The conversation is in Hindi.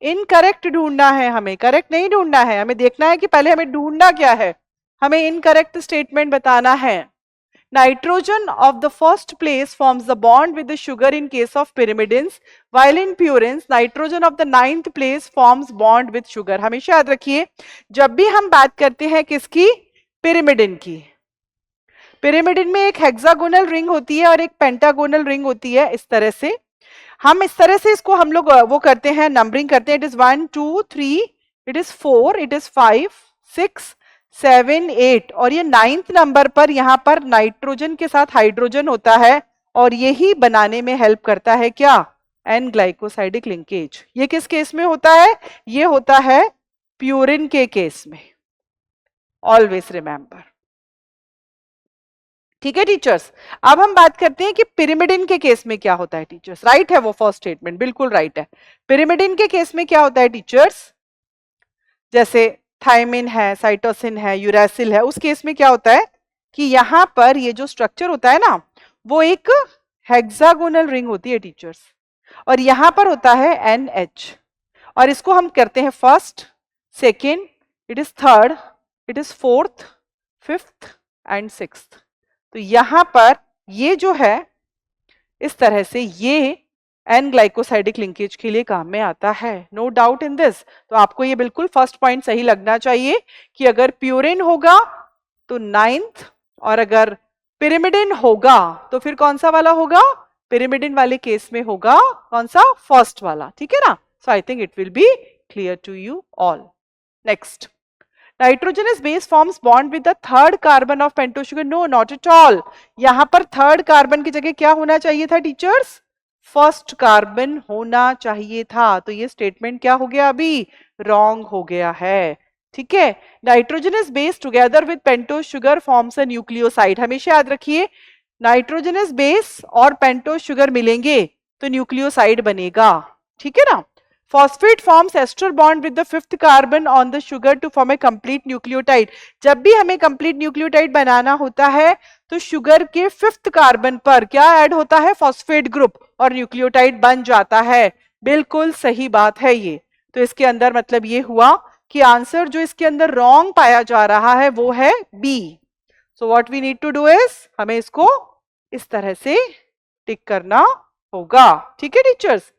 इनकरेक्ट ढूंढना है हमें, करेक्ट नहीं ढूंढना है, हमें देखना है कि पहले हमें ढूंढना क्या है, हमें इनकरेक्ट स्टेटमेंट बताना है। Nitrogen of the first place forms the bond with the sugar in case of pyrimidines, while in purines nitrogen of the ninth place forms bond with sugar. हमेशा याद रखिए जब भी हम बात करते हैं किसकी, pyrimidine की, pyrimidine में एक हेक्सागोनल रिंग होती है और एक पेंटागोनल रिंग होती है। इस तरह से हम इस तरह से इसको हम लोग वो करते हैं, नंबरिंग करते हैं। It is 1 2 3, it is 4, it is 5 6 7 8 और ये 9th नंबर पर यहाँ पर नाइट्रोजन के साथ हाइड्रोजन होता है और यही बनाने में हेल्प करता है क्या, एन ग्लाइकोसाइडिक लिंकेज। ये किस केस में होता है, ये होता है प्यूरिन के केस में, ऑलवेज रिमेंबर। ठीक है टीचर्स, अब हम बात करते हैं कि pyrimidine के केस में क्या होता है टीचर्स। राइट है वो फर्स्ट स्टेटमेंट, बिल्कुल राइट है। pyrimidine के केस में क्या होता है टीचर्स, जैसे थायमिन है, साइटोसिन है, यूरासिल है, उस केस में क्या होता है कि यहां पर ये जो स्ट्रक्चर होता है ना, वो एक हेक्सागोनल रिंग होती है टीचर्स, और यहां पर होता है NH, और इसको हम करते हैं first, second, it is third, it is fourth, fifth and sixth. तो यहां पर ये जो है इस तरह से ये एन ग्लाइकोसाइडिक लिंकेज के लिए काम में आता है, नो डाउट इन दिस। तो आपको ये बिल्कुल फर्स्ट पॉइंट सही लगना चाहिए कि अगर प्यूरिन होगा तो 9th, और अगर pyrimidine होगा तो फिर कौन सा वाला होगा, pyrimidine वाले केस में होगा कौन सा, फर्स्ट वाला। ठीक है ना, so I think it will be clear to you all. Next, nitrogenous base forms bond with the third carbon of pentose sugar. No, not at all. यहां पर थर्ड कार्बन की जगह क्या होना चाहिए था टीचर्स, फर्स्ट कार्बन होना चाहिए था। तो ये स्टेटमेंट क्या हो गया, अभी रॉन्ग हो गया है। ठीक है, nitrogenous base together with pentose sugar forms a nucleoside. हमेशा याद रखिए नाइट्रोजनस बेस और पेंटोस शुगर मिलेंगे तो न्यूक्लियोसाइड बनेगा। ठीक है ना, phosphate forms ester bond with the fifth carbon on the sugar to form a complete nucleotide। जब भी हमें complete nucleotide बनाना होता है तो शुगर के फिफ्थ कार्बन पर क्या ऐड होता है, फॉस्फेट ग्रुप, और न्यूक्लियोटाइड बन जाता है। बिल्कुल सही बात है ये। तो इसके अंदर मतलब ये हुआ कि आंसर जो इसके अंदर रॉन्ग पाया जा रहा है वो है B. So what we need to do is, हमें इसको इस तरह से टिक करना होगा। ठीक है टीचर्स।